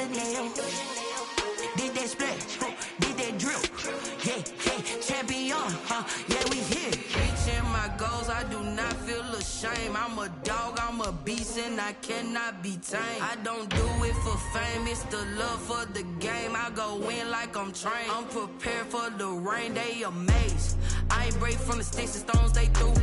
Chanel. Did that splash, did that drip. Yeah, champion, yeah, we here. Reaching my goals, I do not feel ashamed. I'm a dog, I'm a beast, and I cannot be tamed. I don't do it for fame, it's the love for the game. I go in like I'm trained. I'm prepared for the rain, they amazed. I ain't break from the sticks and stones they threw.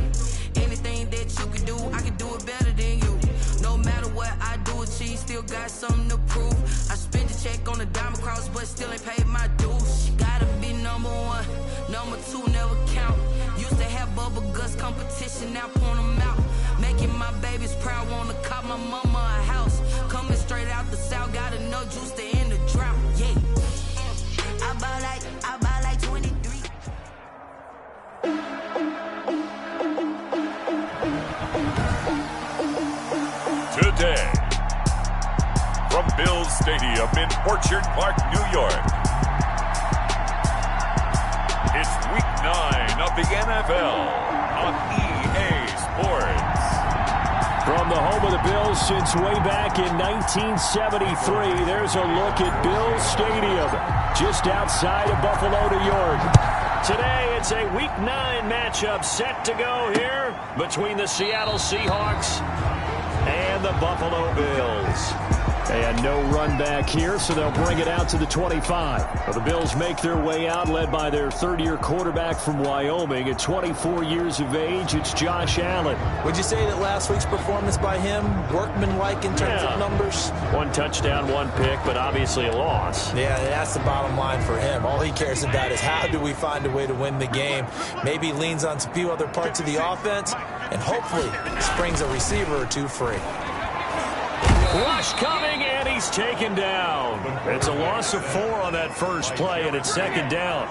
Anything that you can do, I can do it better than you. No matter what I do, achieve, still got something to prove. I spent the check on the diamond cross, but still ain't paid my dues. Gotta be number one, number two never count. Used to have bubble guts competition, now point them out. Making my babies proud, wanna cop my mama a house. Coming straight out the south, got enough juice to end the drought. Yeah, I buy like 23. Today, from Bills Stadium in Orchard Park, New York, it's Week 9 of the NFL on EA Sports. From the home of the Bills since way back in 1973, there's a look at Bills Stadium, just outside of Buffalo, New York. Today, it's a Week 9 matchup set to go here between the Seattle Seahawks and the Buffalo Bills. And no run back here, so they'll bring it out to the 25. Well, the Bills make their way out, led by their third-year quarterback from Wyoming. At 24 years of age, it's Josh Allen. Would you say that last week's performance by him, workmanlike in terms of numbers? One touchdown, one pick, but obviously a loss. Yeah, that's the bottom line for him. All he cares about is how do we find a way to win the game. Maybe leans on a few other parts of the offense, and hopefully springs a receiver or two free. Rush coming, and he's taken down. It's a loss of 4 on that first play, and it's second down.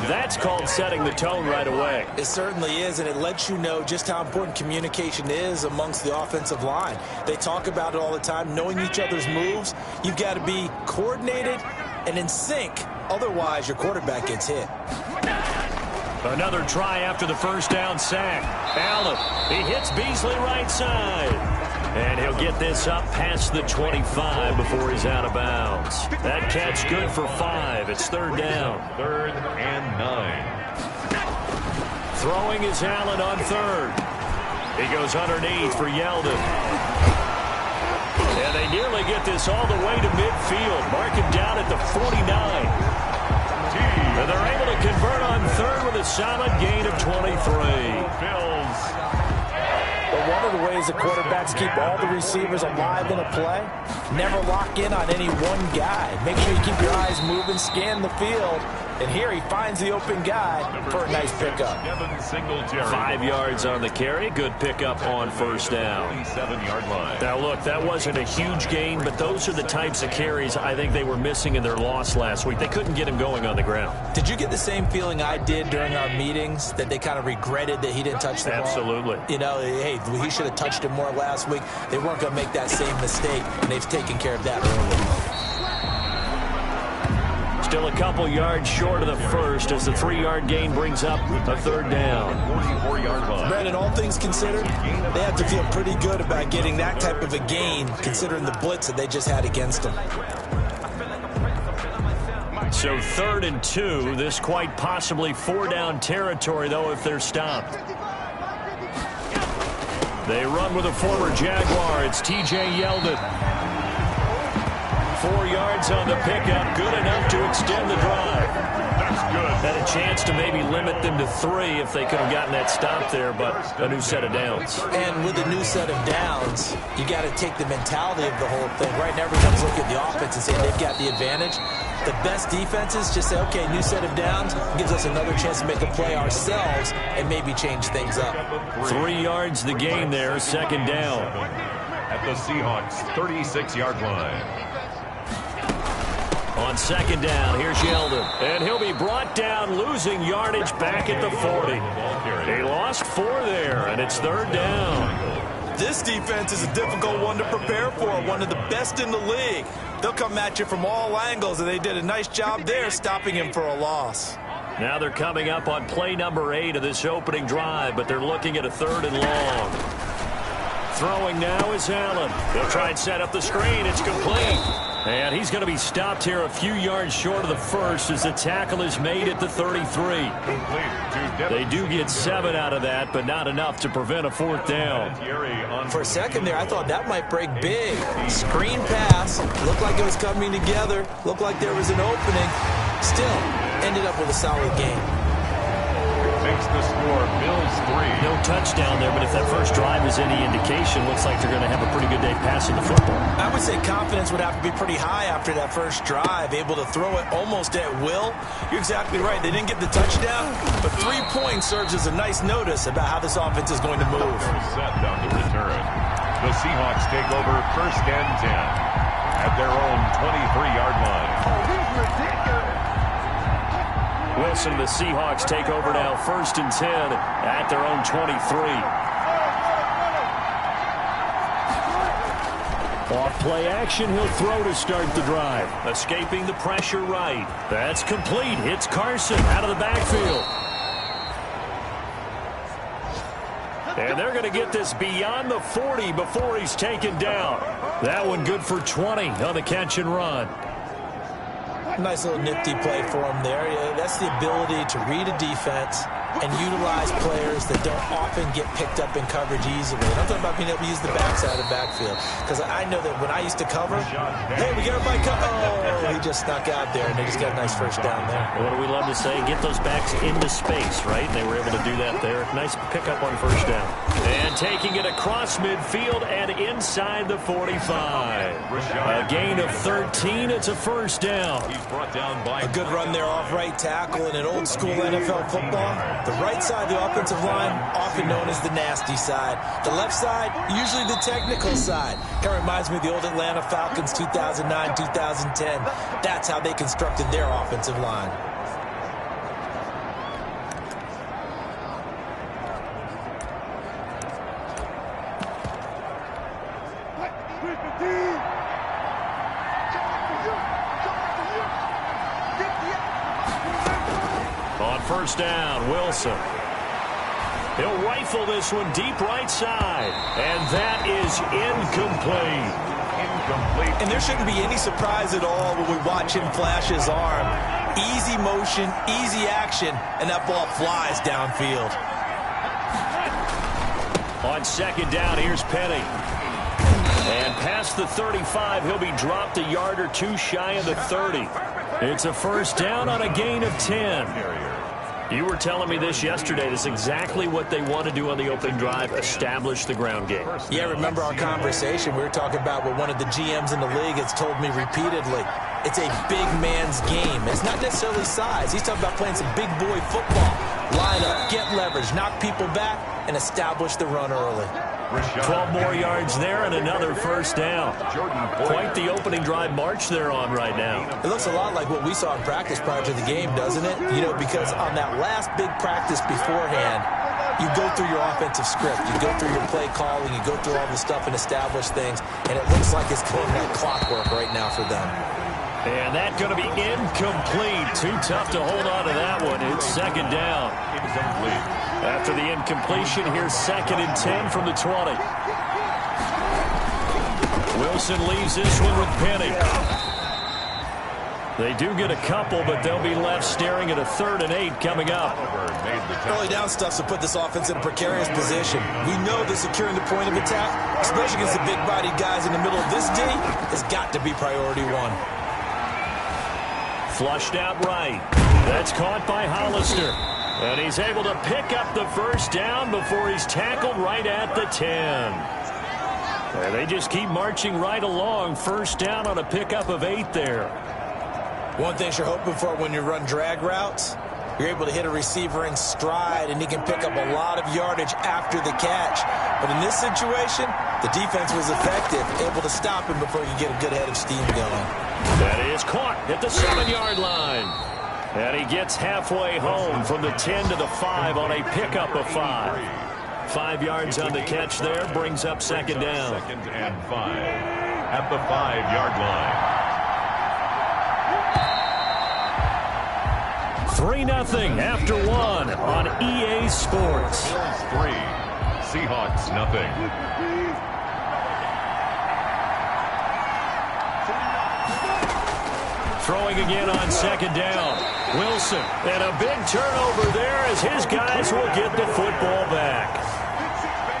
That's called setting the tone right away. It certainly is, and it lets you know just how important communication is amongst the offensive line. They talk about it all the time, knowing each other's moves. You've got to be coordinated and in sync. Otherwise, your quarterback gets hit. Another try after the first down sack. Allen, he hits Beasley right side. And he'll get this up past the 25 before he's out of bounds. That catch good for 5. It's third down. 3rd and 9. Throwing is Allen on third. He goes underneath for Yeldon. And they nearly get this all the way to midfield. Mark him down at the 49. And they're able to convert on third with a solid gain of 23. Bills. But one of the ways the quarterbacks keep all the receivers alive in a play, never lock in on any one guy. Make sure you keep your eyes moving, scan the field, and here he finds the open guy for a nice pickup. 5 yards on the carry. Good pickup on first down. 27-yard line. Now, look, that wasn't a huge gain, but those are the types of carries I think they were missing in their loss last week. They couldn't get him going on the ground. Did you get the same feeling I did during our meetings, that they kind of regretted that he didn't touch the ball? Absolutely. You know, hey, he should have touched it more last week. They weren't going to make that same mistake, and they've taken care of that early. Still a couple yards short of the first as the 3-yard gain brings up a third down. 44-yard line. Brandon, all things considered, they have to feel pretty good about getting that type of a gain, considering the blitz that they just had against them. So 3rd and 2. This quite possibly 4-down territory, though, if they're stopped. They run with a former Jaguar. It's T.J. Yeldon. 4 yards on the pickup. Good enough to extend the drive. That's good. Had a chance to maybe limit them to 3 if they could have gotten that stop there, but a new set of downs. And with a new set of downs, you got to take the mentality of the whole thing. Right now, everyone's looking at the offense and saying they've got the advantage. The best defenses just say, okay, new set of downs, gives us another chance to make a play ourselves and maybe change things up. 3 yards the gain there, second down. At the Seahawks' 36-yard line. On second down, here's Yeldon. And he'll be brought down, losing yardage back at the 40. He lost 4 there, and it's third down. This defense is a difficult one to prepare for, one of the best in the league. They'll come at you from all angles, and they did a nice job there stopping him for a loss. Now they're coming up on play number 8 of this opening drive, but they're looking at a 3rd and long. Throwing now is Allen. They'll try and set up the screen. It's complete. And he's going to be stopped here a few yards short of the first as the tackle is made at the 33. They do get 7 out of that, but not enough to prevent a 4th down. For a second there, I thought that might break big. Screen pass. Looked like it was coming together. Looked like there was an opening. Still, ended up with a solid game. Makes the score Bills 3. No touchdown there, but if that first drive is any indication, looks like they're going to have a pretty good day passing the football. I would say confidence would have to be pretty high after that first drive, able to throw it almost at will. You're exactly right. They didn't get the touchdown, but 3 points serves as a nice notice about how this offense is going to move. Set on the return. The Seahawks take over 1st and 10 at their own 23-yard line. Wilson, the Seahawks take over now 1st and 10 at their own 23. Off play action, he'll throw to start the drive. Escaping the pressure right. That's complete. Hits Carson out of the backfield. And they're going to get this beyond the 40 before he's taken down. That one good for 20 on the catch and run. Nice little nifty play for him there. Yeah, that's the ability to read a defense and utilize players that don't often get picked up in coverage easily. And I'm talking about being able to use the backside of the backfield. Because I know that when I used to cover, hey, we got everybody cover. Oh, he just snuck out there, and they just got a nice first down there. What do we love to say? Get those backs into space, right? They were able to do that there. Nice pickup on first down. And taking it across midfield and inside the 45. A gain of 13. It's a first down. He's brought down by a good run there off right tackle in an old school NFL football. The right side of the offensive line, often known as the nasty side. The left side, usually the technical side. Kind of reminds me of the old Atlanta Falcons 2009, 2010. That's how they constructed their offensive line. On first down, Wilson. He'll rifle this one deep right side. And that is incomplete. And there shouldn't be any surprise at all when we watch him flash his arm. Easy motion, easy action, and that ball flies downfield. On second down, here's Penny. And past the 35, he'll be dropped a yard or two shy of the 30. It's a first down on a gain of 10. You were telling me this yesterday. This is exactly what they want to do on the opening drive, establish the ground game. Yeah, remember our conversation? We were talking about what one of the GMs in the league has told me repeatedly. It's a big man's game. It's not necessarily size. He's talking about playing some big boy football. Line up, get leverage, knock people back, and establish the run early. 12 more yards there and another first down. Quite the opening drive march they're on right now. It looks a lot like what we saw in practice prior to the game, doesn't it? You know, because on that last big practice beforehand, you go through your offensive script. You go through your play calling. You go through all the stuff and establish things. And it looks like it's going like clockwork right now for them. And that's going to be incomplete. Too tough to hold on to that one. It's second down. After the incompletion, here's 2nd and 10 from the 20. Wilson leaves this one with Penny. They do get a couple, but they'll be left staring at a 3rd and 8 coming up. Early down stuff to put this offense in a precarious position. We know that securing the point of attack, especially against the big-bodied guys in the middle of this D, has got to be priority one. Flushed out right. That's caught by Hollister. And he's able to pick up the first down before he's tackled right at the 10. And they just keep marching right along. First down on a pickup of 8 there. One thing you're hoping for when you run drag routes, you're able to hit a receiver in stride, and he can pick up a lot of yardage after the catch. But in this situation, the defense was effective, able to stop him before he could get a good head of steam going. That is caught at the 7-yard line. And he gets halfway home from the 10 to the 5 on a pickup of 5. 5 yards on the catch there brings up second down. 2nd and 5 at the 5-yard line. 3-0 after 1 on EA Sports. Bills 3, Seahawks nothing. Throwing again on second down. Wilson. And a big turnover there as his guys will get the football back.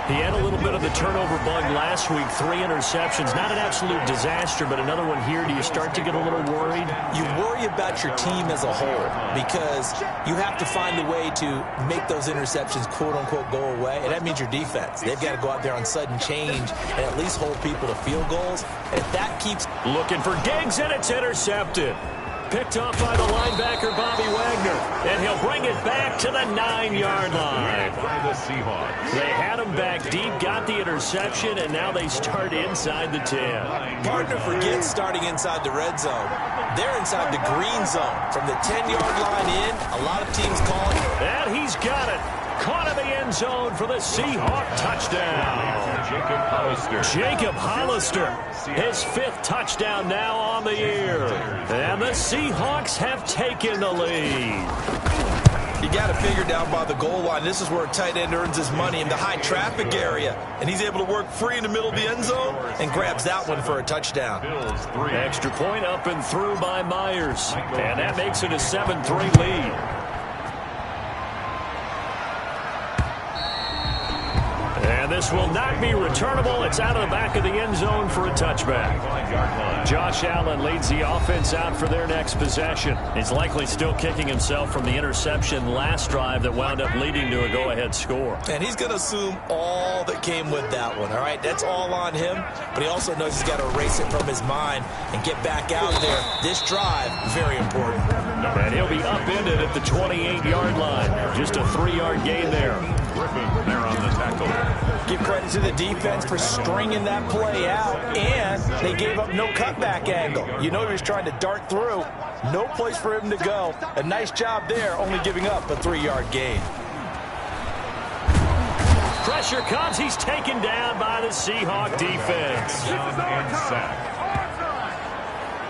He had a little bit of the turnover bug last week. 3 interceptions. Not an absolute disaster, but another one here. Do you start to get a little worried? You worry about your team as a whole because you have to find a way to make those interceptions, quote-unquote, go away. And that means your defense. They've got to go out there on sudden change and at least hold people to field goals. And if that keeps... Looking for Diggs, and it's intercepted. Picked off by the linebacker, Bobby Wagner. And he'll bring it back to the 9-yard line. By the Seahawks. They had him back deep, got the interception, and now they start inside the 10. Partner forgets starting inside the red zone. They're inside the green zone. From the 10-yard line in, a lot of teams call it. And he's got it. Caught in the end zone for the Seahawk touchdown. Jacob Hollister, his 5th touchdown now on the year. And the Seahawks have taken the lead. You got to figure down by the goal line. This is where a tight end earns his money in the high traffic area. And he's able to work free in the middle of the end zone and grabs that one for a touchdown. Extra point up and through by Myers. And that makes it a 7-3 lead. And this will not be returnable. It's out of the back of the end zone for a touchback. Josh Allen leads the offense out for their next possession. He's likely still kicking himself from the interception last drive that wound up leading to a go-ahead score. And he's going to assume all that came with that one, all right? That's all on him, but he also knows he's got to erase it from his mind and get back out there. This drive, very important. And he'll be upended at the 28-yard line. Just a 3-yard gain there. Griffin there on the tackle. Give credit to the defense for stringing that play out, and they gave up no cutback angle. You know he was trying to dart through. No place for him to go. A nice job there, only giving up a 3-yard gain. Pressure comes. He's taken down by the Seahawk defense. And sack.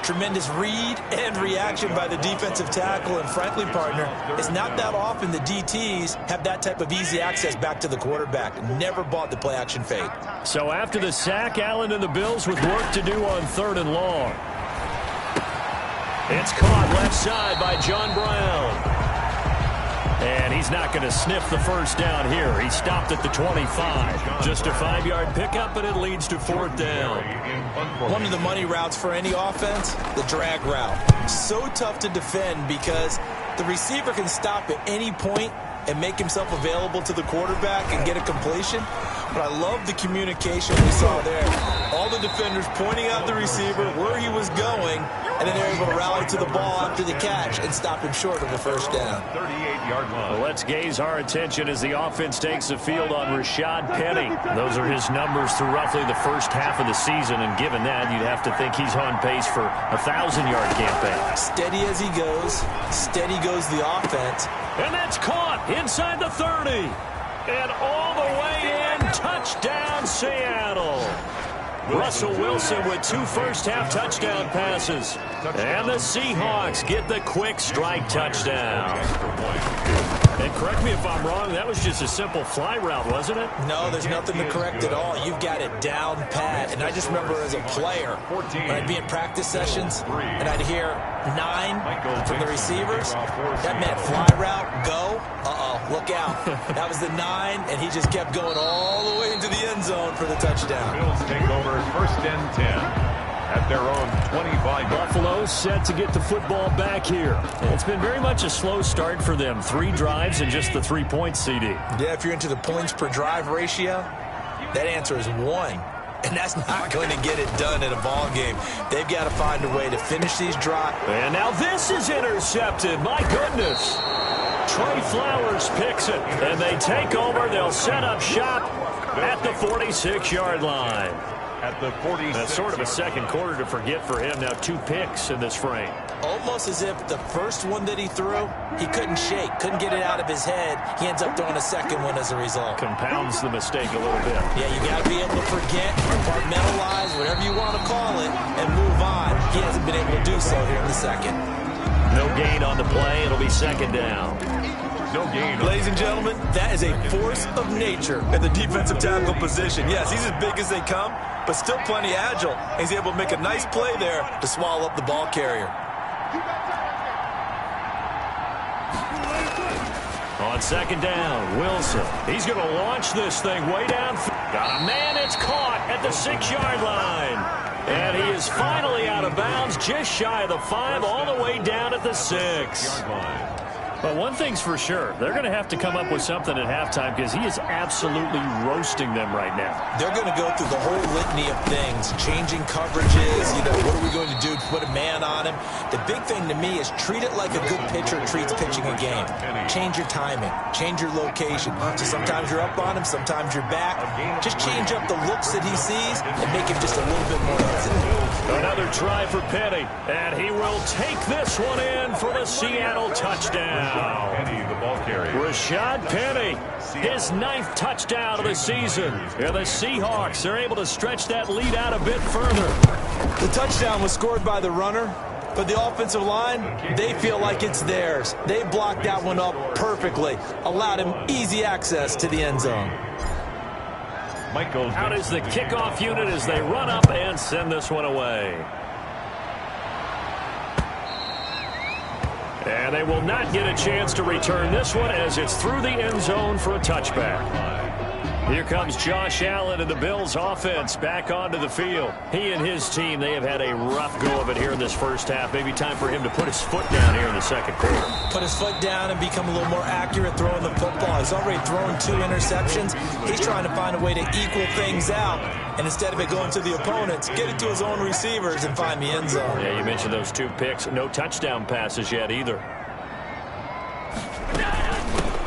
Tremendous read and reaction by the defensive tackle, and frankly, partner, it's not that often the DTs have that type of easy access back to the quarterback. Never bought the play action fade. So after the sack, Allen and the Bills with work to do on 3rd and long. It's caught left side by John Brown. And he's not going to sniff the first down here. He stopped at the 25. Just a 5-yard pickup, and it leads to 4th down. One of the money routes for any offense, the drag route. So tough to defend because the receiver can stop at any point and make himself available to the quarterback and get a completion. But I love the communication we saw there. All the defenders pointing out the receiver, where he was going, and then they're able to rally to the ball after the catch and stop him short of a first down. 38-yard line. Well, let's gaze our attention as the offense takes the field on Rashad Penny. Those are his numbers through roughly the first half of the season, and given that, you'd have to think he's on pace for a 1,000-yard campaign. Steady as he goes, steady goes the offense. And that's caught inside the 30. And all the way in, touchdown Seattle. Russell Wilson with 2 first-half touchdown passes. And the Seahawks get the quick strike touchdown. And correct me if I'm wrong, that was just a simple fly route, wasn't it? No, there's nothing to correct at all. You've got it down pat. And I just remember as a player, when I'd be in practice sessions, and I'd hear 9 from the receivers, that meant fly route, go. Look out. That was the 9, and he just kept going all the way into the end zone for the touchdown. Bills take over 1st and 10 at their own 25. Buffalo set to get the football back here. It's been very much a slow start for them. 3 drives and just the 3 points, CD. Yeah, if you're into the points per drive ratio, that answer is 1. And that's not going to get it done in a ball game. They've got to find a way to finish these drives. And now this is intercepted. My goodness. Trey Flowers picks it. And they take over. They'll set up shop at the 46-yard line. At the 46. That's sort of a second quarter to forget for him. Now 2 picks in this frame. Almost as if the first one that he threw, he couldn't shake, couldn't get it out of his head. He ends up throwing a second one as a result. Compounds the mistake a little bit. Yeah, you got to be able to forget, compartmentalize, whatever you want to call it, and move on. He hasn't been able to do so here in the second. No gain on the play. It'll be 2nd down. No gain. Ladies and gentlemen, that is a force of nature at the defensive tackle position. Yes, he's as big as they come, but still plenty agile. He's able to make a nice play there to swallow up the ball carrier. On second down, Wilson. He's going to launch this thing way down. Got a man. It's caught at the 6-yard line. And he is finally out of bounds, just shy of the 5, all the way down at the 6. But one thing's for sure, they're going to have to come up with something at halftime because he is absolutely roasting them right now. They're going to go through the whole litany of things, changing coverages, what are we going to do to put a man on him? The big thing to me is treat it like a good pitcher treats pitching a game. Change your timing, change your location. So sometimes you're up on him, sometimes you're back. Just change up the looks that he sees and make him just a little bit more hesitant. Another try for Penny, and he will take this one in for the Seattle touchdown. Penny, the ball carrier. Rashad Penny, his 9th touchdown of the season. And the Seahawks are able to stretch that lead out a bit further. The touchdown was scored by the runner, but the offensive line, they feel like it's theirs. They blocked that one up perfectly, allowed him easy access to the end zone. Out is the kickoff unit as they run up and send this one away. And they will not get a chance to return this one as it's through the end zone for a touchback. Here comes Josh Allen and the Bills offense back onto the field. He and his team, they have had a rough go of it here in this first half. Maybe time for him to put his foot down here in the second quarter. Put his foot down and become a little more accurate throwing the football. He's already thrown 2 interceptions. He's trying to find a way to equal things out. And instead of it going to the opponents, get it to his own receivers and find the end zone. Yeah, you mentioned those 2 picks. No touchdown passes yet either.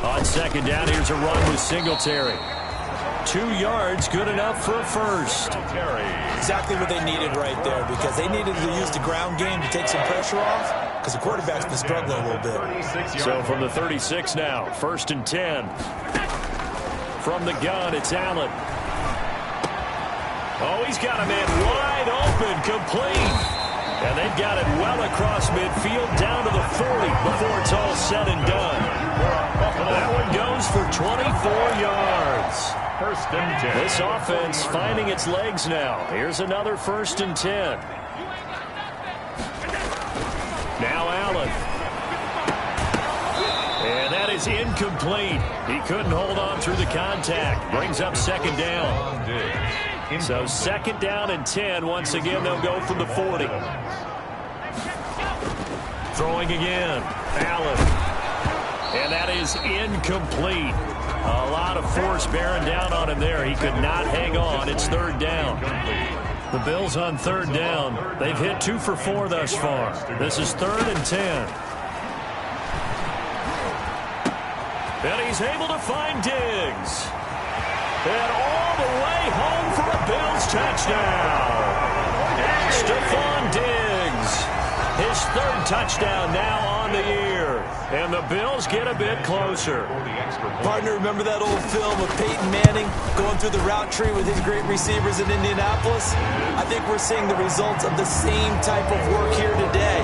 On second down, here's a run with Singletary. 2 yards, good enough for a first. Exactly what they needed right there, because they needed to use the ground game to take some pressure off, because the quarterback's been struggling a little bit. So from the 36 now, 1st and 10. From the gun, it's Allen. Oh, he's got a man wide open, complete. And they've got it well across midfield, down to the 40 before it's all said and done. That one goes for 24 yards. 1st and 10. This offense finding its legs now. Here's another 1st and 10. Now Allen. And that is incomplete. He couldn't hold on through the contact. Brings up 2nd down. So 2nd down and 10. Once again, they'll go from the 40. Throwing again. Allen. And that is incomplete. A lot of force bearing down on him there. He could not hang on. It's 3rd down. The Bills on 3rd down. They've hit 2 for 4 thus far. This is 3rd and 10. And he's able to find Diggs. And all the way home for a Bills touchdown. Stephon Diggs. His 3rd touchdown now on the year. And the Bills get a bit closer. Partner, remember that old film of Peyton Manning going through the route tree with his great receivers in Indianapolis? I think we're seeing the results of the same type of work here today.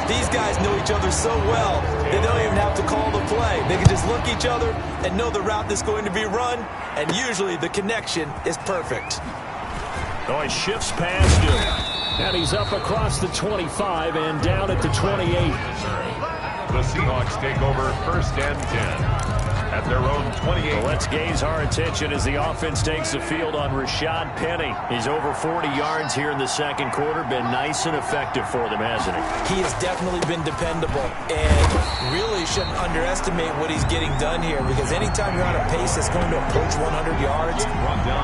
These guys know each other so well, they don't even have to call the play. They can just look each other and know the route that's going to be run, and usually the connection is perfect. Oh, he shifts past him. And he's up across the 25 and down at the 28. The Seahawks take over 1st and 10. At their own 28. Well, let's gaze our attention as the offense takes the field on Rashad Penny. He's over 40 yards here in the second quarter. Been nice and effective for them, hasn't he? He has definitely been dependable, and really shouldn't underestimate what he's getting done here, because anytime you're on a pace that's going to approach 100 yards,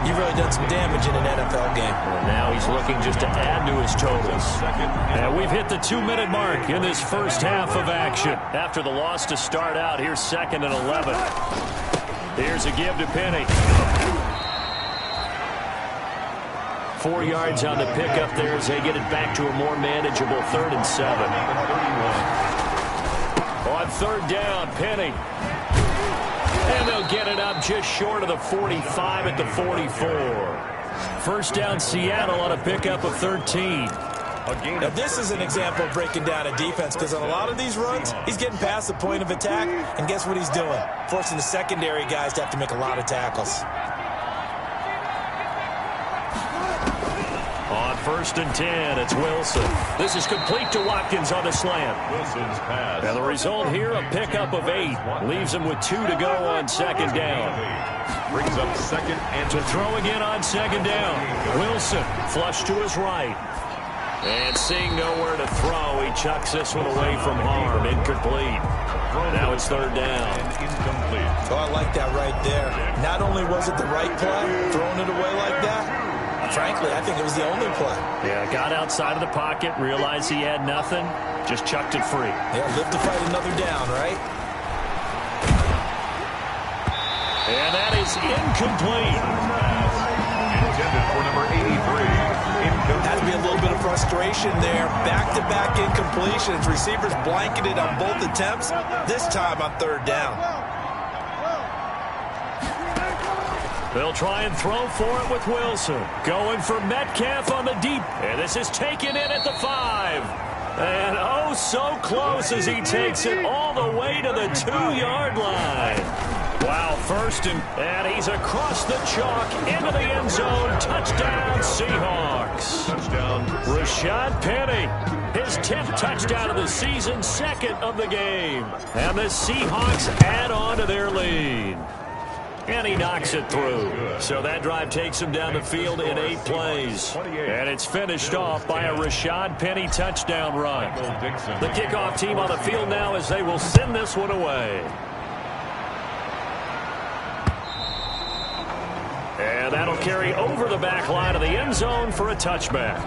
you've really done some damage in an NFL game. And now he's looking just to add to his totals. And we've hit the 2-minute mark in this first half of action. After the loss to start out, here's 2nd and 11. Here's a give to Penny. 4 yards on the pickup there as they get it back to a more manageable 3rd and 7. On 3rd down, Penny. And they'll get it up just short of the 45 at the 44. 1st down, Seattle on a pickup of 13. Now, this is an example of breaking down a defense, because on a lot of these runs, he's getting past the point of attack, and guess what he's doing? Forcing the secondary guys to have to make a lot of tackles. On 1st and 10. It's Wilson. This is complete to Watkins on the slant. Wilson's pass. And the result here, a pickup of 8. Leaves him with 2 to go on 2nd down. Brings up 2nd and To throw again on 2nd down. Wilson, flush to his right. And seeing nowhere to throw, he chucks this one away from harm. Incomplete. Now it's 3rd down. Incomplete. Oh, I like that right there. Not only was it the right play, throwing it away like that, frankly, I think it was the only play. Yeah, got outside of the pocket, realized he had nothing, just chucked it free. Yeah, live to fight another down, right? And that is incomplete. Intended for number 83. Had to be a little bit of frustration there. Back-to-back incompletions. Receivers blanketed on both attempts, this time on 3rd down. They'll try and throw for it with Wilson. Going for Metcalf on the deep. And this is taken in at the 5. And oh, so close as he takes it all the way to the 2-yard line. Wow, 1st and he's across the chalk into the end zone. Touchdown, Seahawks. Touchdown. Rashad Penny, his 10th touchdown of the season, 2nd of the game. And the Seahawks add on to their lead. And he knocks it through. So that drive takes him down the field in 8 plays. And it's finished off by a Rashad Penny touchdown run. The kickoff team on the field now as they will send this one away. And that'll carry over the back line of the end zone for a touchback.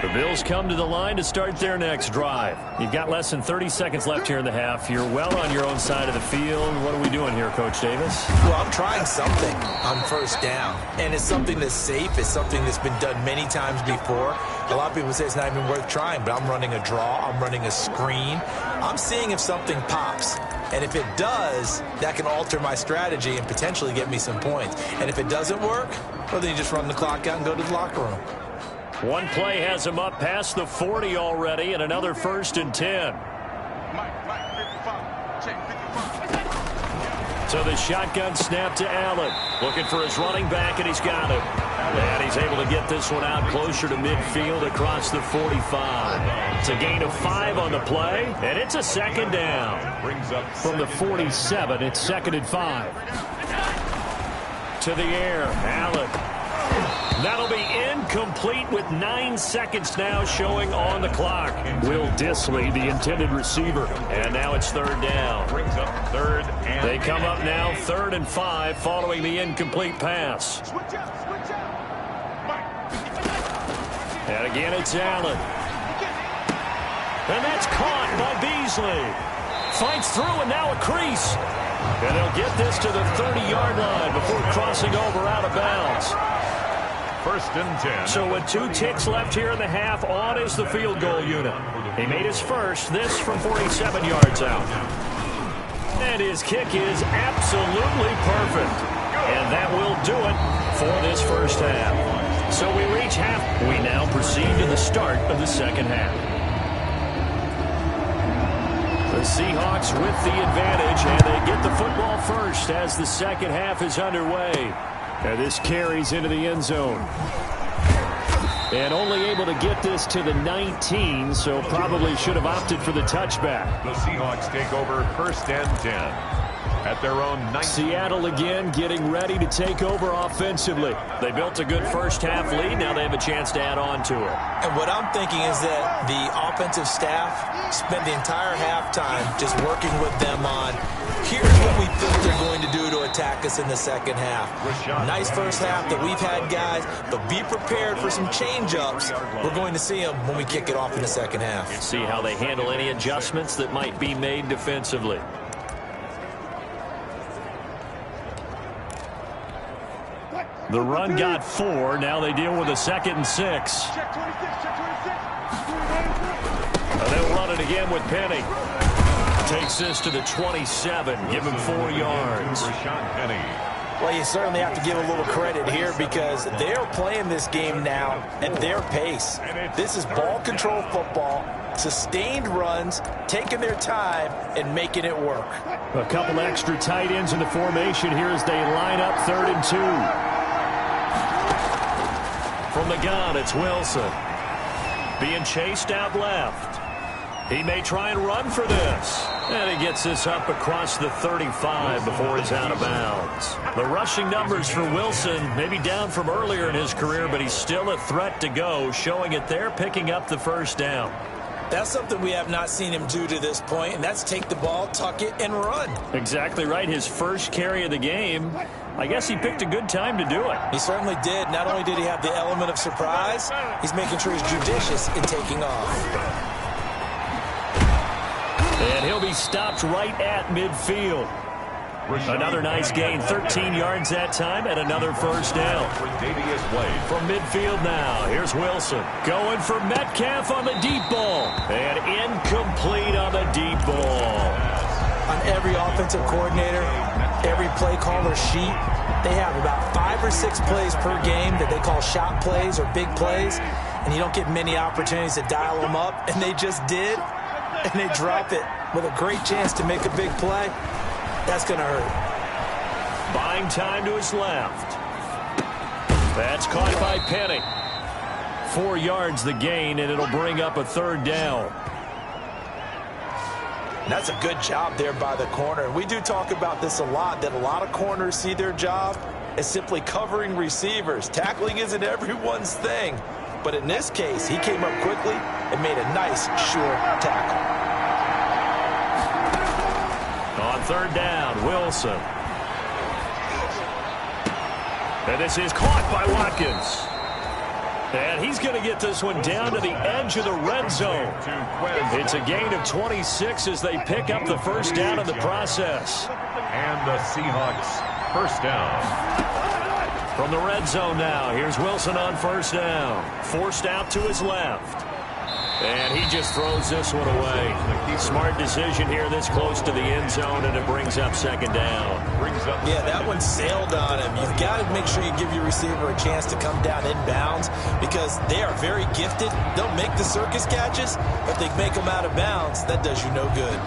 The Bills come to the line to start their next drive. You've got less than 30 seconds left here in the half. You're well on your own side of the field. What are we doing here, Coach Davis? Well, I'm trying something on 1st down. And it's something that's safe. It's something that's been done many times before. A lot of people say it's not even worth trying, but I'm running a draw. I'm running a screen. I'm seeing if something pops. And if it does, that can alter my strategy and potentially get me some points. And if it doesn't work, well, then you just run the clock out and go to the locker room. One play has him up past the 40 already, and another 1st and 10. So the shotgun snap to Allen. Looking for his running back, and he's got him. And he's able to get this one out closer to midfield across the 45. It's a gain of 5 on the play, and it's a 2nd down. From the 47, it's 2nd and 5. To the air, Allen. That'll be incomplete with 9 seconds now showing on the clock. Will Dissly, the intended receiver. And now it's 3rd down. Brings up 3rd and They come up now 3rd and 5 following the incomplete pass. And again it's Allen. And that's caught by Beasley. Fights through and now a crease. And they'll get this to the 30-yard line before crossing over out of bounds. 1st and 10. So with 2 ticks left here in the half, on is the field goal unit. He made his first, this from 47 yards out. And his kick is absolutely perfect. And that will do it for this 1st half. So we reach half. We now proceed to the start of the 2nd half. The Seahawks with the advantage, and they get the football first as the 2nd half is underway. And this carries into the end zone. And only able to get this to the 19, so probably should have opted for the touchback. The Seahawks take over 1st and 10. At their own 19. Seattle again getting ready to take over offensively. They built a good 1st half lead. Now they have a chance to add on to it. And what I'm thinking is that the offensive staff spent the entire halftime just working with them on, here's what we think they're going to do to attack us in the 2nd half. Nice 1st half that we've had, guys, but be prepared for some change-ups. We're going to see them when we kick it off in the 2nd half. See how they handle any adjustments that might be made defensively. The run got 4. Now they deal with a 2nd and 6. And they'll run it again with Penny. Takes this to the 27. Give him 4 yards. Rashad Penny. Well, you certainly have to give a little credit here because they're playing this game now at their pace. This is ball control football, sustained runs, taking their time, and making it work. A couple extra tight ends in the formation here as they line up 3rd and 2. From the gun, it's Wilson. Being chased out left. He may try and run for this. And he gets this up across the 35 before it's out of bounds. The rushing numbers for Wilson may be down from earlier in his career, but he's still a threat to go, showing it there, picking up the first down. That's something we have not seen him do to this point, and that's take the ball, tuck it, and run. Exactly right. His first carry of the game. I guess he picked a good time to do it. He certainly did. Not only did he have the element of surprise, he's making sure he's judicious in taking off. And he'll be stopped right at midfield. Another nice gain, 13 yards that time, and another first down. From midfield now, here's Wilson. Going for Metcalf on the deep ball. And incomplete on the deep ball. On every offensive coordinator, every play caller sheet, they have about 5 or 6 plays per game that they call shot plays or big plays, and you don't get many opportunities to dial them up, and they just did, and they drop it with a great chance to make a big play. That's going to hurt. Buying time to his left. That's caught by Penny. 4 yards the gain, and it'll bring up a 3rd down. That's a good job there by the corner. And we do talk about this a lot, that a lot of corners see their job as simply covering receivers. Tackling isn't everyone's thing. But in this case, he came up quickly and made a nice, sure tackle. On 3rd down, Wilson. And this is caught by Watkins. And he's going to get this one down to the edge of the red zone. It's a gain of 26 as they pick up the first down in the process. And the Seahawks first down. From the red zone now, here's Wilson on first down. Forced out to his left. And he just throws this one away. Smart decision here this close to the end zone, and it brings up 2nd down. Yeah, that one sailed on him. You've got to make sure you give your receiver a chance to come down inbounds because they are very gifted. They'll make the circus catches, but they make them out of bounds. That does you no good.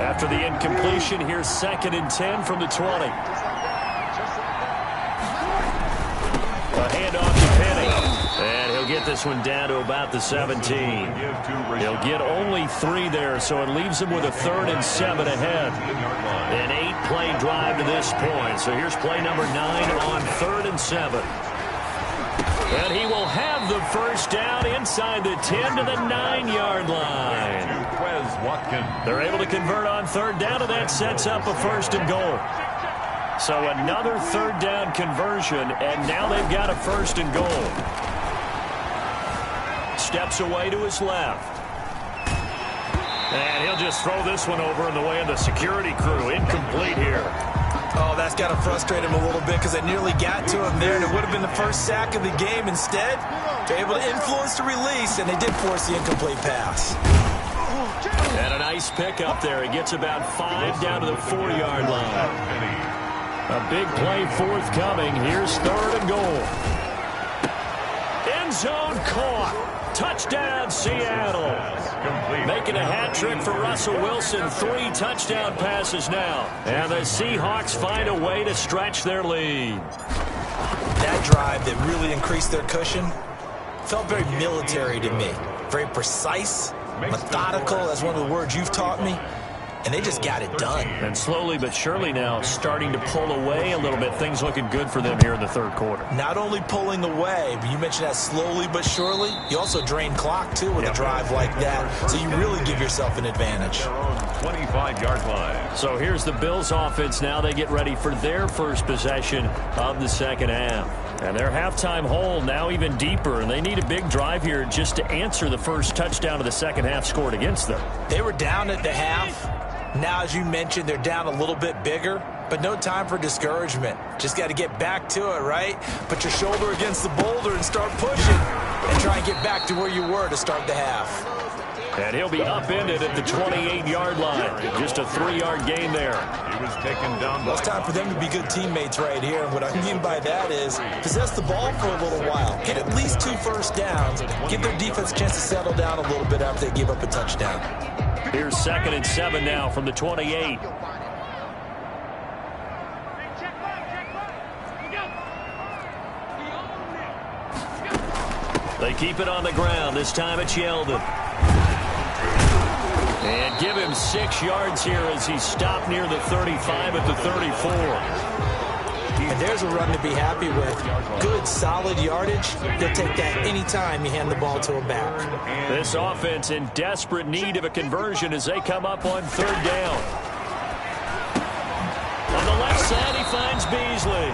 After the incompletion, here's 2nd and 10 from the 20. A handoff to Penny. And he'll get this one down to about the 17. He'll get only 3 there, so it leaves him with a 3rd and 7 ahead. An 8-play drive to this point. So here's play number 9 on 3rd and 7. And he will have the first down inside the 10 to the 9-yard line. They're able to convert on 3rd down, and that sets up a 1st and goal. So another 3rd down conversion, and now they've got a 1st and goal. Steps away to his left. And he'll just throw this one over in the way of the security crew. Incomplete here. Oh, that's got to frustrate him a little bit because it nearly got to him there, and it would have been the first sack of the game. Instead, they're able to influence the release, and they did force the incomplete pass. And a nice pickup there. He gets about 5 down to the 4-yard line. A big play forthcoming. Here's 3rd and goal. End zone caught. Touchdown, Seattle. Making a hat trick for Russell Wilson. 3 touchdown passes now. And the Seahawks find a way to stretch their lead. That drive that really increased their cushion felt very military to me. Very precise, methodical. That's one of the words you've taught me. And they just got it done. And slowly but surely now starting to pull away a little bit. Things looking good for them here in the 3rd quarter. Not only pulling away, but you mentioned that slowly but surely. You also drain clock, too, with a drive like that. So you really give yourself an advantage. 25-yard line. So here's the Bills offense now. They get ready for their first possession of the 2nd half. And their halftime hole now even deeper. And they need a big drive here just to answer the first touchdown of the 2nd half scored against them. They were down at the half. Now, as you mentioned, they're down a little bit bigger, but no time for discouragement. Just got to get back to it, right? Put your shoulder against the boulder and start pushing and try and get back to where you were to start the half. And he'll be upended at the 28-yard line. Just a 3-yard gain there. He was taken down. Well, it's time for them to be good teammates right here. And what I mean by that is possess the ball for a little while. Get at least 2 first downs. Give their defense a chance to settle down a little bit after they give up a touchdown. Here's 2nd and 7 now from the 28. They keep it on the ground. This time it's Yeldon. And give him 6 yards here as he's stopped near the 35 at the 34. And there's a run to be happy with. Good, solid yardage. They'll take that any time you hand the ball to a back. This offense in desperate need of a conversion as they come up on 3rd down. On the left side, he finds Beasley.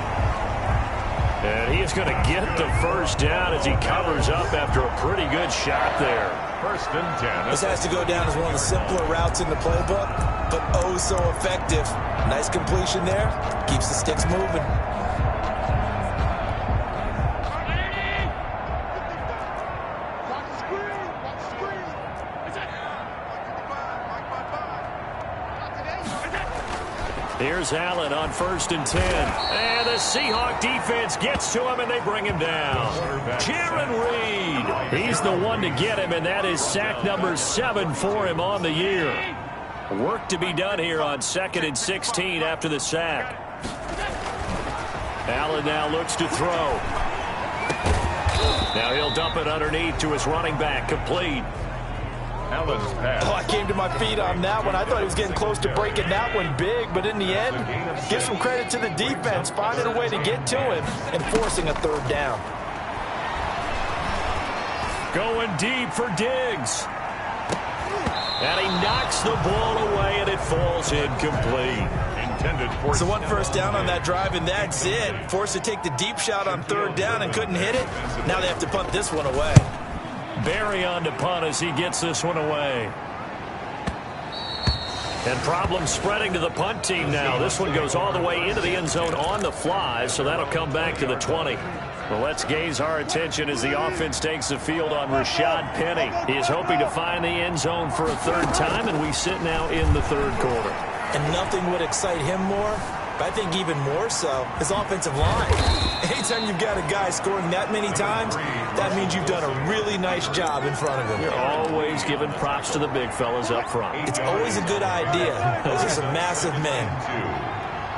And he is going to get the first down as he covers up after a pretty good shot there. 1st and 10. This has to go down as one of the simpler routes in the playbook, but oh so effective. Nice completion there. Keeps the sticks moving. Here's Allen on 1st and 10. And the Seahawk defense gets to him, and they bring him down. Jaron Reed. He's the one to get him, and that is sack number 7 for him on the year. Work to be done here on 2nd and 16 after the sack. Allen now looks to throw. Now he'll dump it underneath to his running back, complete. Allen's pass. Oh, I came to my feet on that one. I thought he was getting close to breaking that one big, but in the end, give some credit to the defense, finding a way to get to him and forcing a 3rd down. Going deep for Diggs. And he knocks the ball away, and it falls incomplete. Intended for So 1 first down on that drive, and that's it. Forced to take the deep shot on 3rd down and couldn't hit it. Now they have to punt this one away. Barry on to punt as he gets this one away. And problems spreading to the punt team now. This one goes all the way into the end zone on the fly, so that'll come back to the 20. Well, let's gaze our attention as the offense takes the field on Rashad Penny. He is hoping to find the end zone for a 3rd time, and we sit now in the 3rd quarter. And nothing would excite him more, but I think even more so, his offensive line. Anytime you've got a guy scoring that many times, that means you've done a really nice job in front of him. You're always giving props to the big fellas up front. It's always a good idea. Those are some massive men.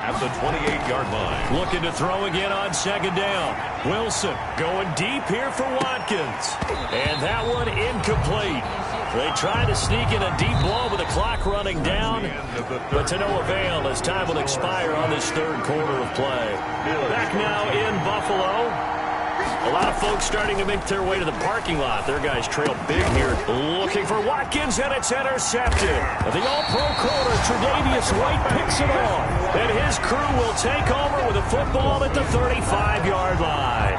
At the 28-yard line. Looking to throw again on 2nd down. Wilson going deep here for Watkins. And that one incomplete. They try to sneak in a deep ball with the clock running down, but to no avail as time will expire on this 3rd quarter of play. Back now in Buffalo. A lot of folks starting to make their way to the parking lot. Their guys trail big here. Looking for Watkins, and it's intercepted. The all-pro corner, Tre'Davious White, picks it off. And his crew will take over with a football at the 35-yard line.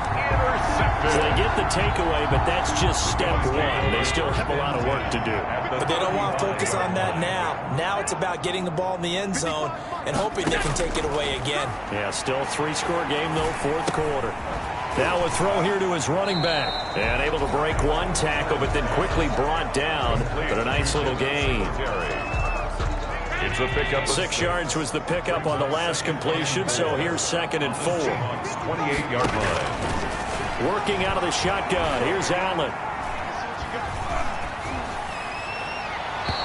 So they get the takeaway, but that's just step 1. They still have a lot of work to do. But they don't want to focus on that now. Now it's about getting the ball in the end zone and hoping they can take it away again. Yeah, still a 3-score game, though, 4th quarter. Now a throw here to his running back. And able to break 1 tackle, but then quickly brought down. But a nice little gain. It's a pickup. 6 yards was the pickup on the last completion, so here's 2nd and 4. 28-yard line. Working out of the shotgun. Here's Allen.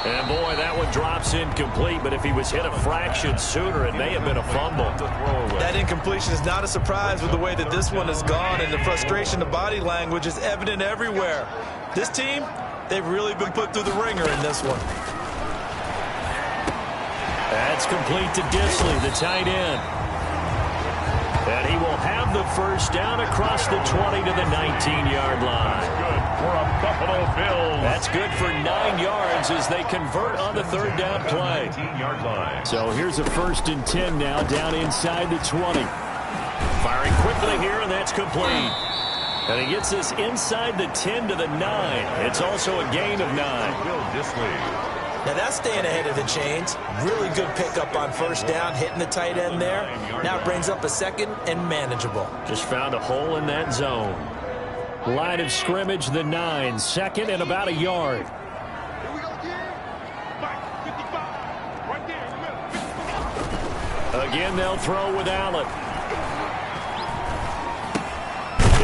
And, boy, that one drops incomplete, but if he was hit a fraction sooner, it may have been a fumble. That incompletion is not a surprise with the way that this one has gone, and the frustration, the body language is evident everywhere. This team, they've really been put through the ringer in this one. That's complete to Disley, the tight end. And he will have the first down across the 20 to the 19-yard line. Good for a Buffalo Bills. That's good for 9 yards as they convert on the 3rd down play. 19-yard line. So here's a 1st and 10 now down inside the 20. Firing quickly here, and that's complete. And he gets this inside the 10 to the 9. It's also a gain of 9. Will Disley. Now that's staying ahead of the chains. Really good pickup on 1st down, hitting the tight end there. Now it brings up a 2nd and manageable. Just found a hole in that zone. Line of scrimmage, the 9. 2nd and about a yard. Again, they'll throw with Allen.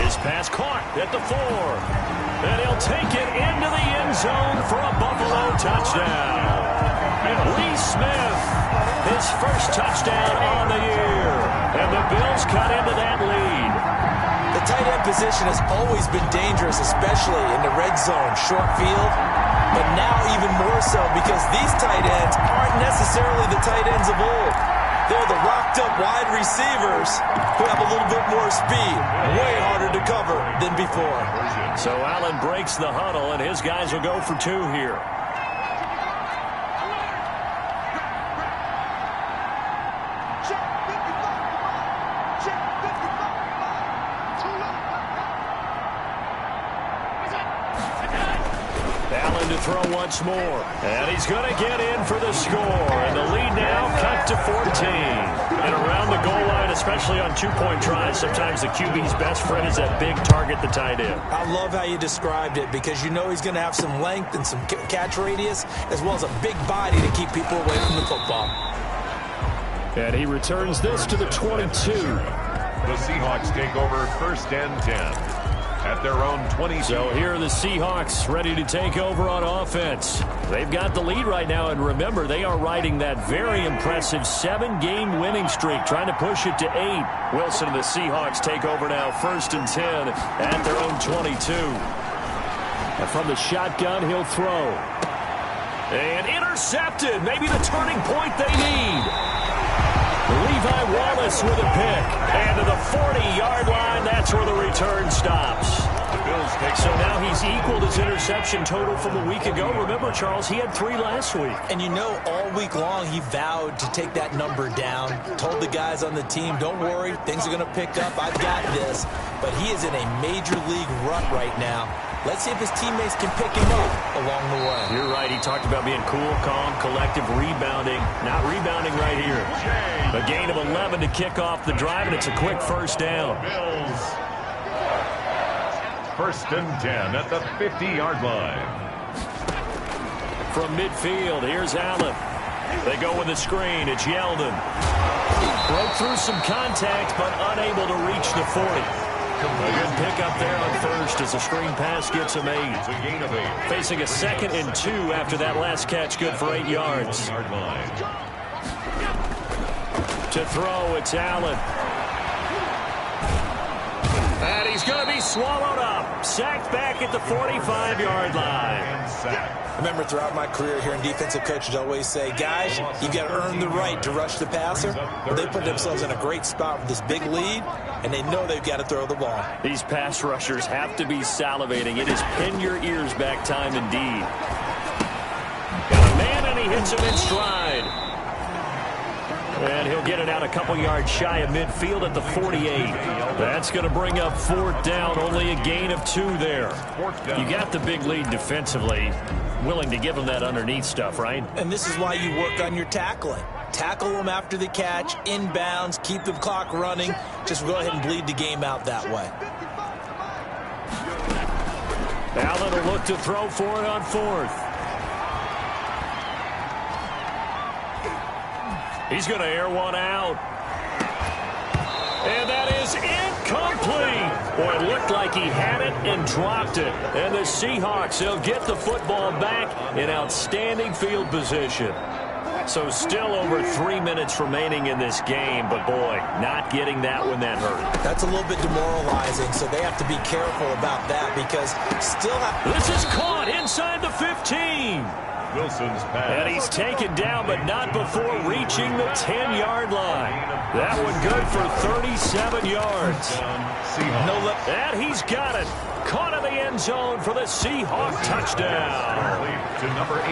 His pass caught at the 4. And he'll take it into the end zone for a Buffalo touchdown. Lee Smith, his first touchdown on the year. And the Bills cut into that lead. The tight end position has always been dangerous, especially in the red zone, short field. But now even more so because these tight ends aren't necessarily the tight ends of old. They're the rocked-up wide receivers who have a little bit more speed. Way harder to cover than before. So Allen breaks the huddle, and his guys will go for 2 here. Allen to throw once more. And he's going to get in for the score. And the lead now cut to 14. And around the goal line, especially on 2-point tries, sometimes the QB's best friend is that big target, the tight end. I love how you described it because you know he's going to have some length and some catch radius as well as a big body to keep people away from the football. And he returns this to the 22. The Seahawks take over 1st and 10. At their own 20. So here are the Seahawks ready to take over on offense. They've got the lead right now, and remember, they are riding that very impressive 7-game winning streak, trying to push it to 8. Wilson and the Seahawks take over now, 1st and 10 at their own 22. And from the shotgun, he'll throw. And intercepted, maybe the turning point they need. Levi Wallace with a pick. And to the 40-yard line, that's where the return stops. So now he's equaled his interception total from a week ago. Remember, Charles, he had 3 last week. And you know, all week long he vowed to take that number down. Told the guys on the team, don't worry, things are going to pick up. I've got this. But he is in a major league rut right now. Let's see if his teammates can pick him up along the way. You're right. He talked about being cool, calm, collective, rebounding. Not rebounding right here. A gain of 11 to kick off the drive, and it's a quick 1st down. 1st and 10 at the 50-yard line. From midfield, here's Allen. They go with a screen. It's Yeldon. Broke through some contact, but unable to reach the 40. A good pickup there on 1st as the screen pass gets him 8. It's a gain of 8. Facing a 2nd and 2 after that last catch, good for 8 yards. To throw, it's Allen. And he's going to be swallowed up. Sacked back at the 45-yard line. Remember, throughout my career here in defensive coaches always say, guys, you've got to earn the right to rush the passer. Well, they put themselves in a great spot with this big lead, and they know they've got to throw the ball. These pass rushers have to be salivating. It is pin your ears back time indeed. Got a man, and he hits him in stride. And he'll get it out a couple yards shy of midfield at the 48. That's going to bring up 4th down, only a gain of 2 there. You got the big lead defensively. Willing to give them that underneath stuff, right? And this is why you work on your tackling. Tackle them after the catch, inbounds, keep the clock running. Just go ahead and bleed the game out that way. Allen will look to throw for it on 4th. He's going to air one out. And that is incomplete. Boy, it looked like he had it and dropped it. And the Seahawks, they'll get the football back in outstanding field position. So still over 3 minutes remaining in this game, but boy, not getting that when that hurt. That's a little bit demoralizing, so they have to be careful about that because still This is caught inside the 15. Wilson's pass. And he's taken down, but not before reaching the 10-yard line. That one good for 37 yards. And he's got it. Caught in the end zone for the Seahawk touchdown.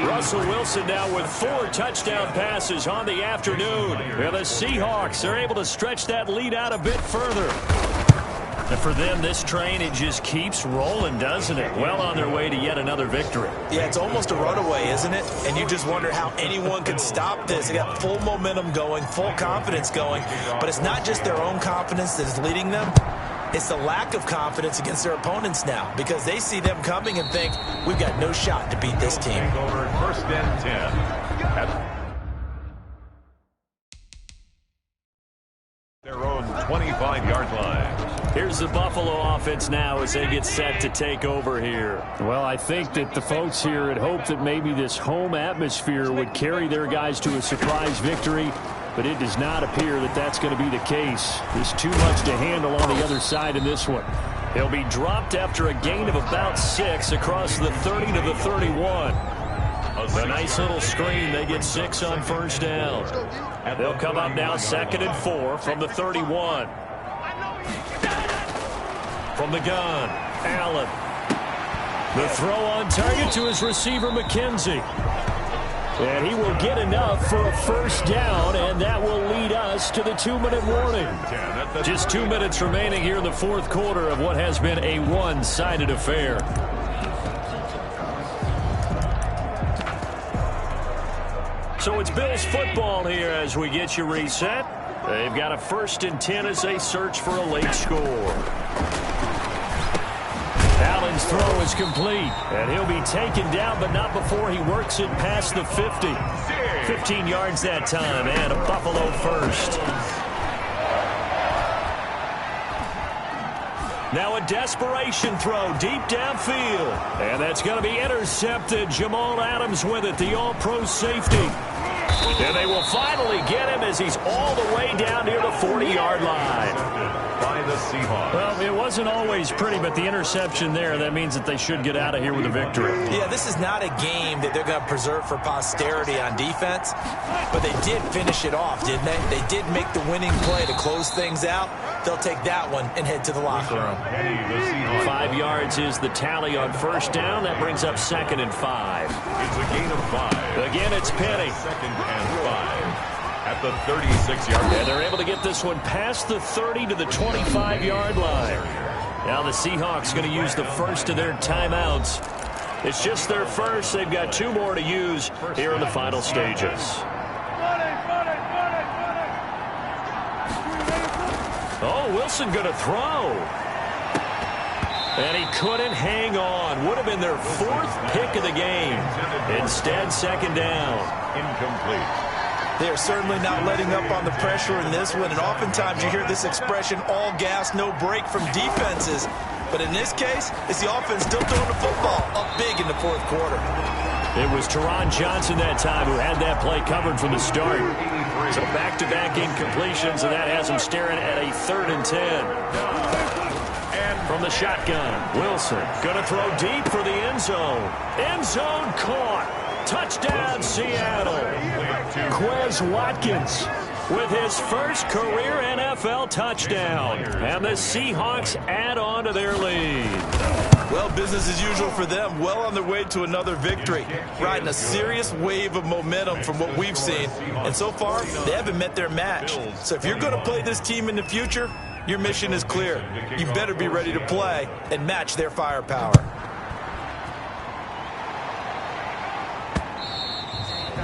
Russell Wilson now with 4 touchdown passes on the afternoon. And the Seahawks are able to stretch that lead out a bit further. And for them, this train, it just keeps rolling, doesn't it? Well on their way to yet another victory. Yeah, it's almost a runaway, isn't it? And you just wonder how anyone can stop this. They got full momentum going, full confidence going. But it's not just their own confidence that is leading them. It's the lack of confidence against their opponents now because they see them coming and think, we've got no shot to beat this team. Over 1st and 10. Here's the Buffalo offense now as they get set to take over here. Well, I think that the folks here had hoped that maybe this home atmosphere would carry their guys to a surprise victory, but it does not appear that that's going to be the case. There's too much to handle on the other side in this one. He'll be dropped after a gain of about 6 across the 30 to the 31. A nice little screen. They get 6 on first down. They'll come up now 2nd and 4 from the 31. From the gun, Allen. The throw on target to his receiver, McKenzie. And he will get enough for a first down, and that will lead us to the 2-minute warning. Just 2 minutes remaining here in the fourth quarter of what has been a one-sided affair. So it's Bills football here as we get you reset. They've got a 1st and 10 as they search for a late score. Allen's throw is complete, and he'll be taken down, but not before he works it past the 50. 15 yards that time, and a Buffalo first. Now a desperation throw deep downfield, and that's going to be intercepted. Jamal Adams with it, the all-pro safety. And they will finally get him as he's all the way down near the 40-yard line. By the Seahawks. Well, it wasn't always pretty, but the interception there, that means that they should get out of here with a victory. Yeah, this is not a game that they're going to preserve for posterity on defense, but they did finish it off, didn't they? They did make the winning play to close things out. They'll take that one and head to the locker room. 5 yards is the tally on first down. That brings up 2nd and 5. It's a gain of 5. Again, it's Penny. 2nd and 5. At the 36-yard line. And they're able to get this one past the 30 to the 25-yard line. Now the Seahawks going to use the first of their timeouts. It's just their first. They've got 2 more to use here in the final stages. Oh, Wilson going to throw. And he couldn't hang on. Would have been their 4th pick of the game. Instead, 2nd down. Incomplete. They are certainly not letting up on the pressure in this one, and oftentimes you hear this expression, all gas, no break from defenses. But in this case, it's the offense still throwing the football up big in the fourth quarter. It was Teron Johnson that time who had that play covered from the start. So back-to-back incompletions, and that has him staring at a 3rd and 10. And from the shotgun, Wilson going to throw deep for the end zone. End zone caught. Touchdown, Seattle. Quez Watkins with his first career NFL touchdown. And the Seahawks add on to their lead. Well, business as usual for them. Well on their way to another victory. Riding a serious wave of momentum from what we've seen. And so far, they haven't met their match. So if you're going to play this team in the future, your mission is clear. You better be ready to play and match their firepower.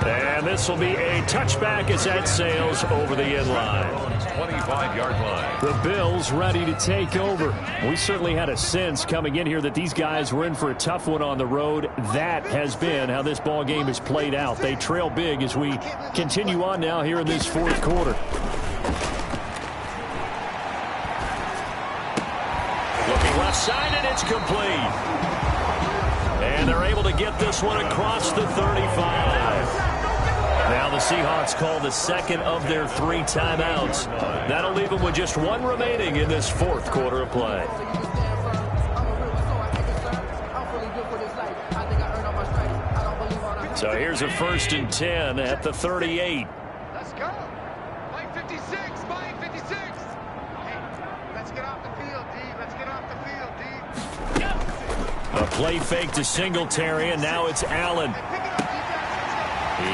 And this will be a touchback as that sails over the end line. 25-yard line. The Bills ready to take over. We certainly had a sense coming in here that these guys were in for a tough one on the road. That has been how this ball game has played out. They trail big as we continue on now here in this fourth quarter. Looking left side, and it's complete. And they're able to get this one across the 35. Now the Seahawks call the 2nd of their 3 timeouts. That'll leave them with just 1 remaining in this fourth quarter of play. So here's a 1st and 10 at the 38. Let's go. Mike 56, Mike 56. Hey, let's get off the field, D. Let's get off the field, D. A play fake to Singletary, and now it's Allen.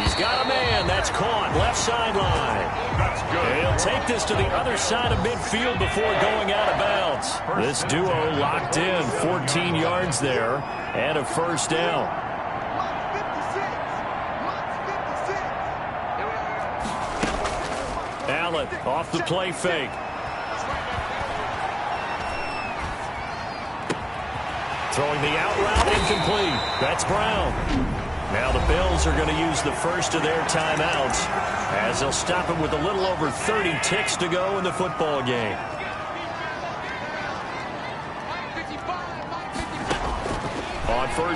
He's got a man. That's caught. Left sideline. That's good. He'll take this to the other side of midfield before going out of bounds. This duo locked in. 14 yards there and a first down. Allen off the play fake. Throwing the out route, incomplete. That's Brown. Now the Bills are going to use the first of their timeouts as they'll stop him with a little over 30 ticks to go in the football game.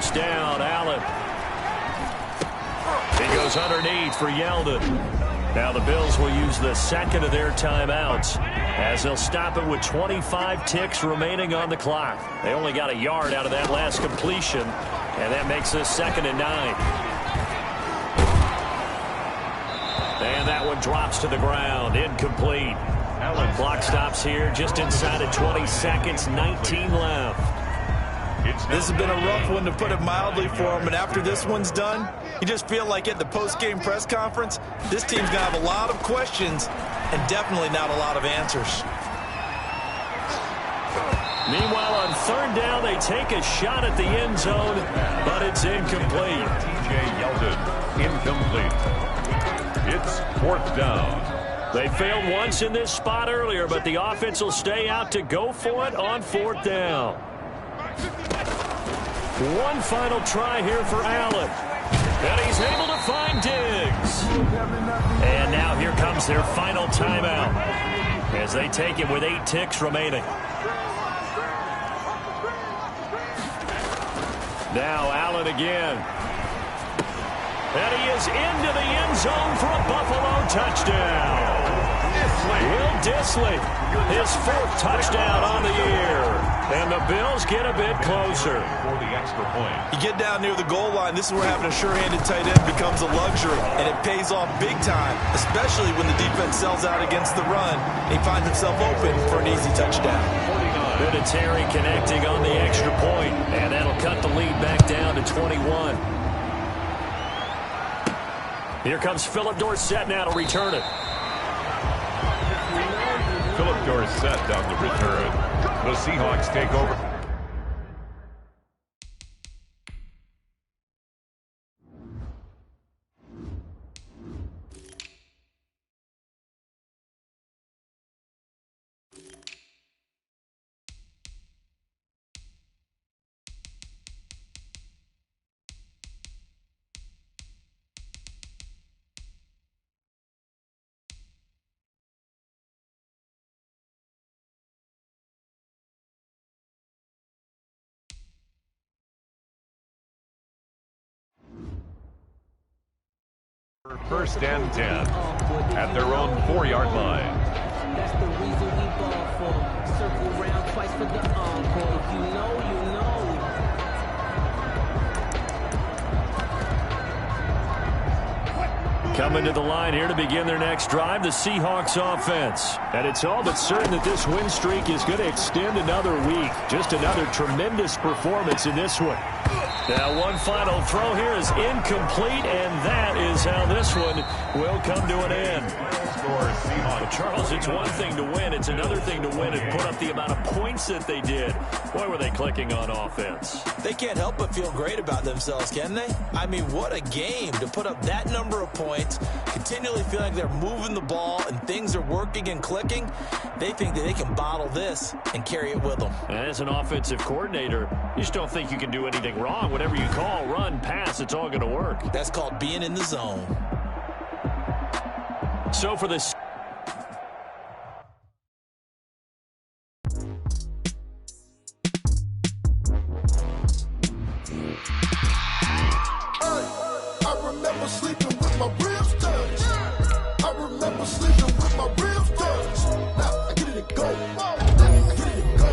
first down. Allen. He goes underneath for Yeldon. Now the Bills will use the second of their timeouts as they'll stop it with 25 ticks remaining on the clock. They only got a yard out of that last completion, and that makes this 2nd and 9. And that one drops to the ground. Incomplete. Allen. Clock stops here just inside of 20 seconds. 19 left. This has been a rough one, to put it mildly, for him. And after this one's done, you just feel like at the post-game press conference, this team's going to have a lot of questions and definitely not a lot of answers. Meanwhile, on 3rd down, they take a shot at the end zone, but it's incomplete. T.J. Yeldon, incomplete. It's 4th down. They failed once in this spot earlier, but the offense will stay out to go for it on 4th down. One final try here for Allen. And he's able to find Diggs. And now here comes their final timeout as they take it with 8 ticks remaining. Now Allen again. And he is into the end zone for a Buffalo touchdown. Will Dissly, his 4th touchdown on the year. And the Bills get a bit closer. For the extra point. You get down near the goal line, this is where having a sure-handed tight end becomes a luxury, and it pays off big time, especially when the defense sells out against the run. He finds himself open for an easy touchdown. Terry connecting on the extra point, and that'll cut the lead back down to 21. Here comes Philip Dorsett now to return it. Philip Dorsett down the return. The Seahawks take over. First and 10 at their own 4-yard line. That's the reason we ball for. Circle round twice for the encore. If you know, you know. Coming to the line here to begin their next drive, the Seahawks offense. And it's all but certain that this win streak is going to extend another week. Just another tremendous performance in this one. Now one final throw here is incomplete, and that is how this one will come to an end. Well, Charles, it's one thing to win. It's another thing to win and put up the amount of points that they did. Boy, were they clicking on offense. They can't help but feel great about themselves, can they? I mean, what a game to put up that number of points, continually feeling like they're moving the ball and things are working and clicking. They think that they can bottle this and carry it with them. And as an offensive coordinator, you just don't think you can do anything wrong. Whatever you call, run, pass, it's all going to work. That's called being in the zone. So for this... I remember sleeping with my ribs touched. I remember sleeping with my ribs touched. Now I get it and go. Now I get it and go.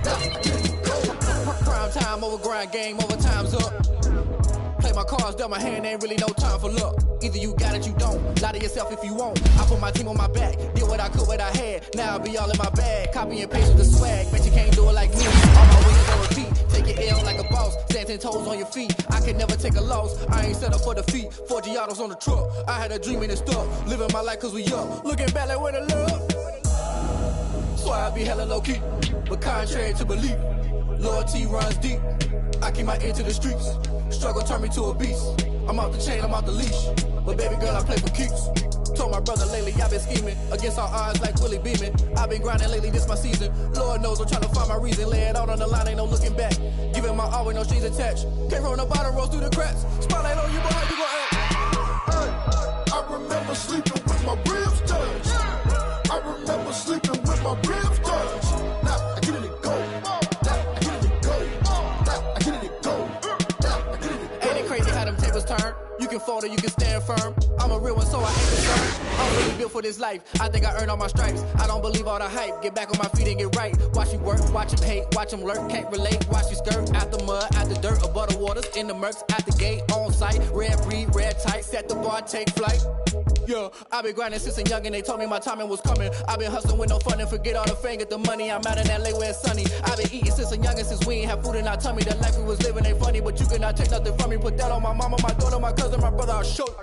Now I get it and go. Prime time, over grind game, overtime's up. Play my cards, dealt my hand, ain't really no time for luck. Either you got it, you don't. Lie to yourself if you won't. I put my team on my back, did what I could, what I had. Now I be all in my bag, copy and paste with the swag. Bet you can't do it like me. All my wins on repeat. Take your L like a boss, stand 10 toes on your feet. I can never take a loss, I ain't set up for defeat. 4 Giottos on the truck, I had a dream and it stuck. Living my life cause we up, looking back like where the love. So I be hella low key, but contrary to belief, loyalty runs deep. I keep my ear to the streets, struggle turn me to a beast. I'm off the chain, I'm off the leash, but baby girl I play for keeps. Told my brother lately I've been scheming against all odds like Willie Beeman. I've been grinding lately, this my season. Lord knows I'm trying to find my reason. Lay it out on the line, ain't no looking back. Giving my all with no strings attached. Came from the bottom, rose through the cracks. Spotlight on you, boy, how you gon' act? I remember sleeping with my ribs touched. I remember sleeping with my ribs touched. Now I get it and go. Now I get it and go. turn. You can fold or you can stand firm. I'm a real one, so I ain't concerned. I'm really built for this life. I think I earned all my stripes. I don't believe all the hype. Get back on my feet and get right. Watch you work, watch him hate, watch him lurk. Can't relate, watch you skirt. Out the mud, out the dirt, above the waters, in the murks, at the gate, on site. Red breed, red tight, set the bar, take flight. Yeah, I been grinding since a youngin', they told me my timing was coming. I been hustling with no fun and forget all the fame, get the money. I'm out in LA where it's sunny. I been eating since a youngin', since we ain't have food in our tummy. The life we was living ain't funny, but you cannot take nothing from me. Put that on my mama, my daughter, my cousin, my brother, I'll show you.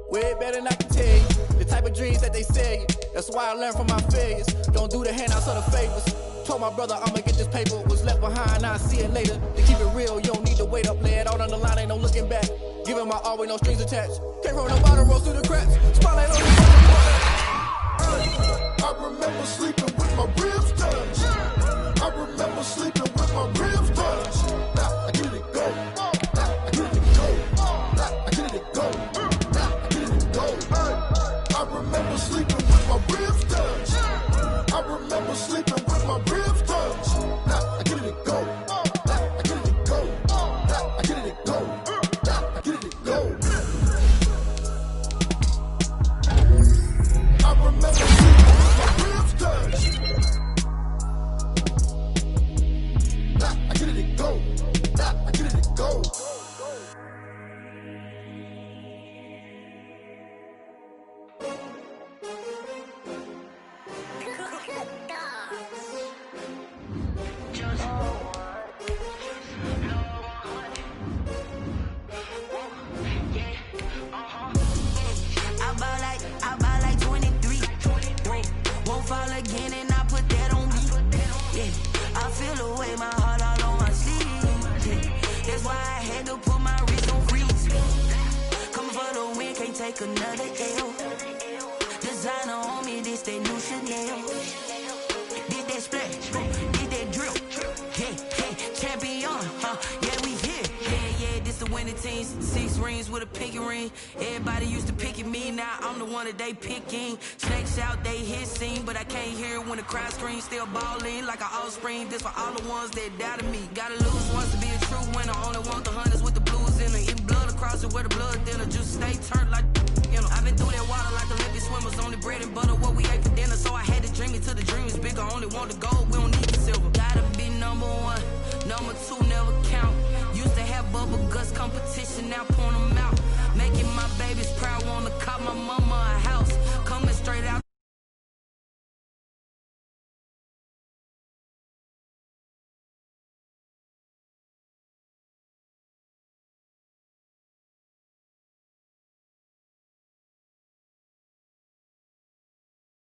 Way better than I can tell you. The type of dreams that they sell you. That's why I learned from my failures. Don't do the handouts or the favors. Told my brother I'ma get this paper. Was left behind, I'll see it later. To keep it real, you don't need to wait up. Lay it out on the line, ain't no looking back. Giving my all with no strings attached. Came from the bottom, rose through the cracks. Spotlight on the I remember sleeping with my ribs touched. I remember sleeping with my ribs touched. Now I get it go. I get it go. I get it go. I get it go. I remember sleeping with my ribs touched. I remember sleeping with my ribs touched. Now I get it go. I get it go. I get it go. I get it go. I remember sleeping with my ribs touched. Now I get it go. I get it go. I buy like 23. Won't fall again and I put that on me. Yeah, I feel the way, my heart all on my sleeve. Yeah, that's why I had to put my wrist on freeze. Coming for the win, can't take another L. Designer on me, this that new Chanel. Did that splash, did that drip. Yeah, champion, yeah, we here. Yeah, this the winning team. 6 rings with a pinky ring. Everybody used to pick at me, now I'm the one that they picking. Snakes out, they hit scene, but I can't hear it when the crowd screams. Still balling like an offspring. This for all the ones that doubted me. Gotta lose once to be a true winner. Only want the hunters with the blues in it. Eat blood across it where the blood thinner. Just stay turned like, you know. I've been through that water like Olympic swimmers. Only bread and butter what we ate for dinner. So I had to dream it till the dream is bigger. Only want the gold, we don't need the silver. Gotta be number 1, number 2 never count. Used to have bubble guts competition, now point them out. Making my babies proud, wanna cop my mama a house.